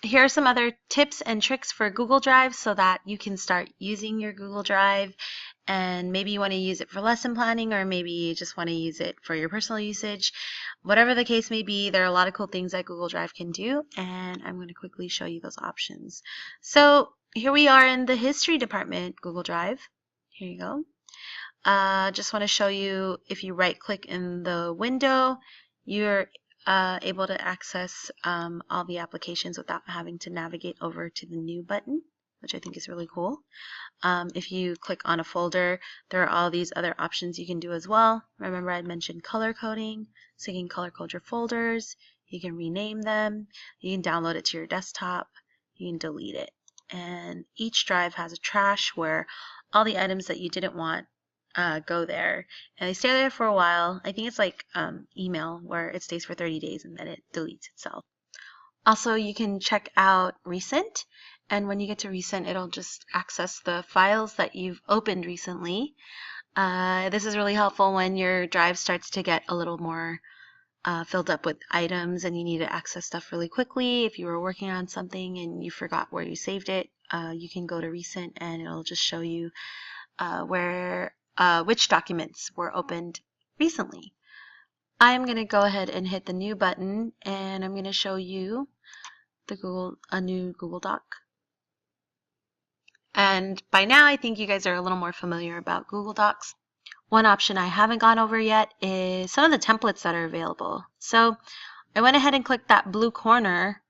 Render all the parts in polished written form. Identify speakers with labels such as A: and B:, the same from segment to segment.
A: here are some other tips and tricks for Google Drive so that you can start using your Google Drive, and maybe you want to use it for lesson planning, or maybe you just want to use it for your personal usage. Whatever the case may be, there are a lot of cool things that Google Drive can do, and I'm going to quickly show you those options. So here we are in the history department, Google Drive. Here you go. Just want to show you, if you right click in the window, you're able to access all the applications without having to navigate over to the new button, which I think is really cool. If you click on a folder, there are all these other options you can do as well. Remember, I mentioned color coding, so you can color code your folders, you can rename them, you can download it to your desktop, you can delete it. And each drive has a trash where all the items that you didn't want go there, and they stay there for a while. I think it's like email, where it stays for 30 days and then it deletes itself. Also, you can check out recent, and when you get to recent, it'll just access the files that you've opened recently. This is really helpful when your drive starts to get a little more filled up with items and you need to access stuff really quickly. If you were working on something and you forgot where you saved it, you can go to recent and it'll just show you which documents were opened recently. I'm going to go ahead and hit the new button, and I'm going to show you a new Google Doc. And by now I think you guys are a little more familiar about Google Docs. One option I haven't gone over yet is some of the templates that are available. So I went ahead and clicked that blue corner,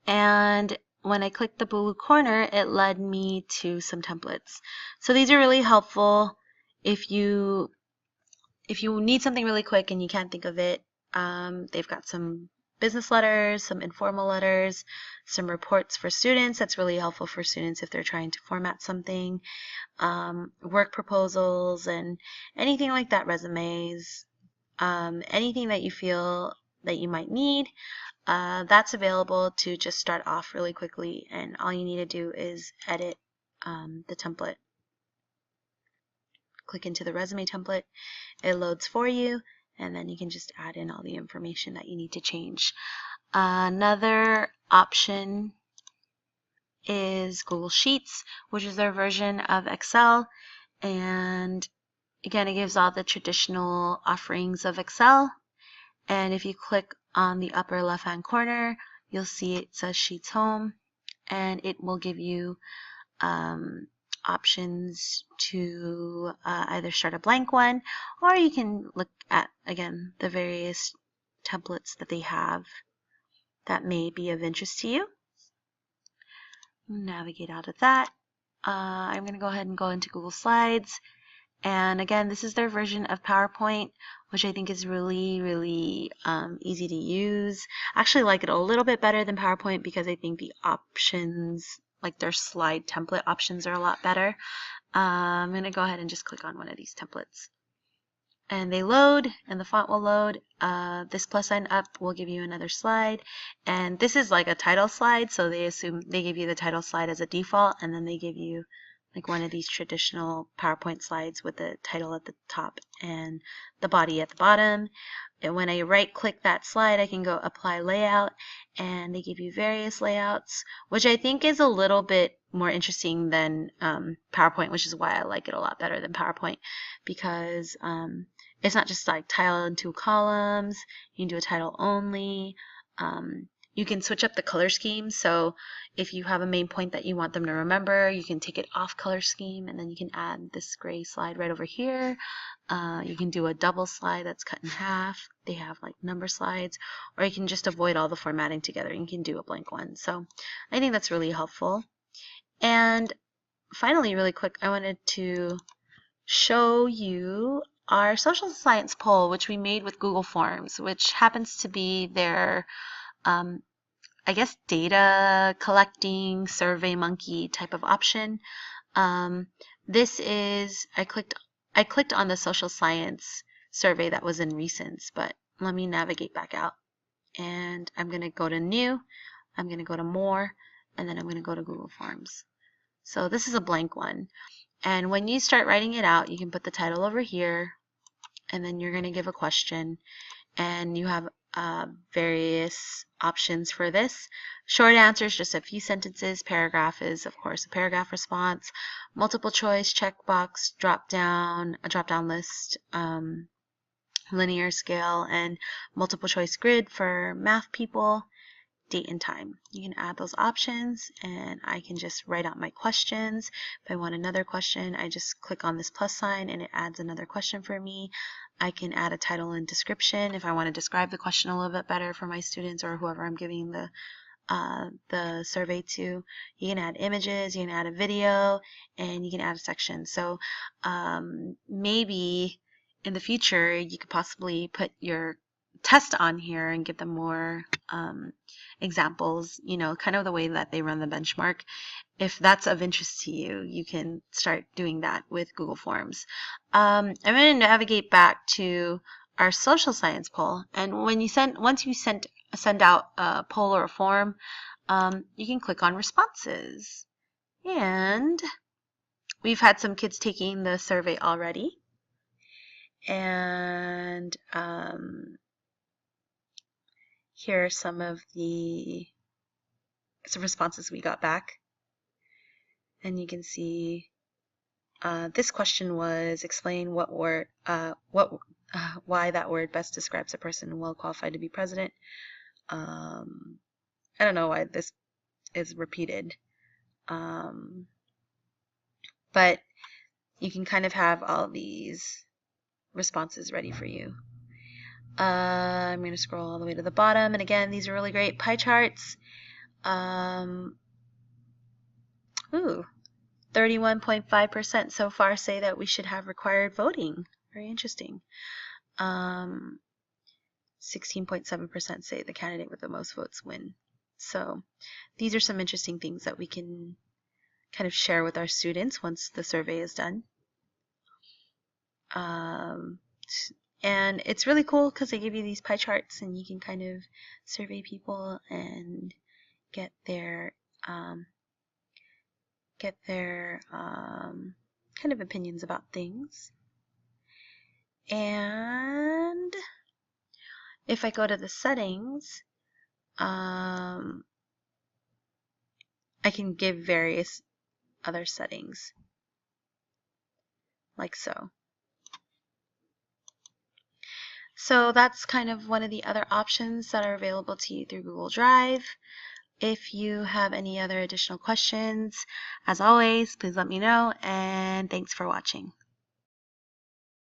A: and when I clicked the blue corner, it led me to some templates. So these are really helpful if you need something really quick and you can't think of it. They've got some business letters, some informal letters, some reports for students. That's really helpful for students if they're trying to format something, work proposals, and anything like that, resumes, anything that you feel that you might need. That's available to just start off really quickly, and all you need to do is edit the template. Click into the resume template, it loads for you, and then you can just add in all the information that you need to change. Another option is Google Sheets, which is their version of Excel, and again, it gives all the traditional offerings of Excel. And if you click on the upper left hand corner, you'll see it says Sheets Home, and it will give you options to either start a blank one, or you can look at, again, the various templates that they have that may be of interest to you. Navigate out of that. I'm going to go ahead and go into Google Slides, and again, this is their version of PowerPoint, which I think is really, really easy to use. I actually like it a little bit better than PowerPoint because I think the options, like their slide template options, are a lot better. I'm going to go ahead and just click on one of these templates. And they load, and the font will load. This plus sign up will give you another slide. And this is like a title slide, so they give you the title slide as a default, and then they give you like one of these traditional PowerPoint slides with the title at the top and the body at the bottom. And when I right click that slide, I can go apply layout, and they give you various layouts, which I think is a little bit more interesting than PowerPoint, which is why I like it a lot better than PowerPoint, because it's not just like tile in 2 columns. You can do a title only. You can switch up the color scheme, so if you have a main point that you want them to remember, you can take it off color scheme, and then you can add this gray slide right over here. You can do a double slide that's cut in half. They have like number slides, or you can just avoid all the formatting together. You can do a blank one. So I think that's really helpful. And finally, really quick, I wanted to show you our social science poll, which we made with Google Forms, which happens to be their I guess data collecting SurveyMonkey type of option. This is, I clicked on the social science survey that was in recents, but let me navigate back out, and I'm going to go to new, I'm going to go to more, and then I'm going to go to Google Forms. So this is a blank one, and when you start writing it out, you can put the title over here, and then you're going to give a question, and you have various options for this. Short answers, just a few sentences. Paragraph is, of course, a paragraph response. Multiple choice, checkbox, a drop-down list, linear scale, and multiple choice grid for math people. Date and time. You can add those options, and I can just write out my questions. If I want another question, I just click on this plus sign and it adds another question for me. I can add a title and description if I want to describe the question a little bit better for my students or whoever I'm giving the survey to. You can add images, you can add a video, and you can add a section. So maybe in the future you could possibly put your test on here and give them more examples, you know, kind of the way that they run the benchmark. If that's of interest to you, you can start doing that with Google Forms. I'm going to navigate back to our social science poll, and when you once you send out a poll or a form, you can click on responses, and we've had some kids taking the survey already, and here are some of the responses we got back. And you can see this question was explain why that word best describes a person well qualified to be president. I don't know why this is repeated, but you can kind of have all these responses ready for you. I'm going to scroll all the way to the bottom, and again, these are really great pie charts. 31.5% so far say that we should have required voting. Very interesting. 16.7% say the candidate with the most votes win. So these are some interesting things that we can kind of share with our students once the survey is done. And it's really cool because they give you these pie charts and you can kind of survey people and get their kind of opinions about things. And if I go to the settings, I can give various other settings, like so. So that's kind of one of the other options that are available to you through Google Drive. If you have any other additional questions, as always, please let me know, and thanks for watching.